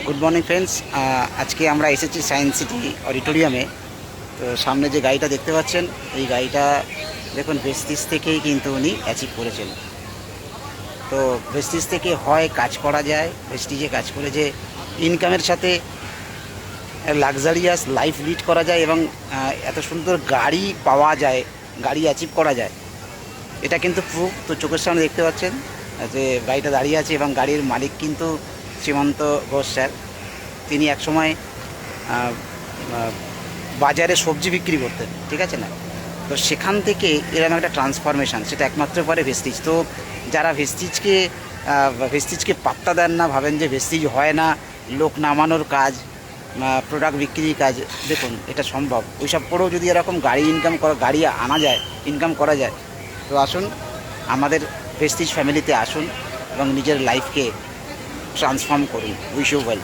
Good morning friends. আজকে আমরা এসেছি সায়েন্স সিটি অডিটোরিয়ামে। তো সামনে যে গাড়িটা দেখতে পাচ্ছেন, এই গাড়িটা দেখুন ভেস্টিজ থেকেই কিন্তু উনি অ্যাচিভ করেছেন। তো ভেস্টিজ থেকে হয় কাজ করা যায়, ভেস্টিজে কাজ করে যে ইনকামের সাথে লাক্সারিয়াস লাইফ লিড করা যায় এবং এত সুন্দর গাড়ি পাওয়া যায়, গাড়ি অ্যাচিভ করা যায়, এটা কিন্তু প্রুফ। তো চোখের সামনে দেখতে পাচ্ছেন যে গাড়িটা দাঁড়িয়ে আছে এবং গাড়ির মালিক কিন্তু শ্রীমন্ত ঘোষ স্যার। তিনি একসময় বাজারে সবজি বিক্রি করতেন, ঠিক আছে না? তো সেখান থেকে এরকম একটা ট্রান্সফরমেশান, সেটা একমাত্র পারে ভেস্টিজ। তো যারা ভেস্টিজকে পাত্তা দেন না, ভাবেন যে ভেস্টিজ হয় না, লোক নামানোর কাজ, প্রোডাক্ট বিক্রির কাজ, দেখুন এটা সম্ভব। ওইসব করেও যদি এরকম গাড়ি আনা যায়, ইনকাম করা যায়, তো আসুন আমাদের ভেস্টিজ ফ্যামিলিতে আসুন এবং নিজের লাইফকে ট্রান্সফর্ম করুন। Wish you well.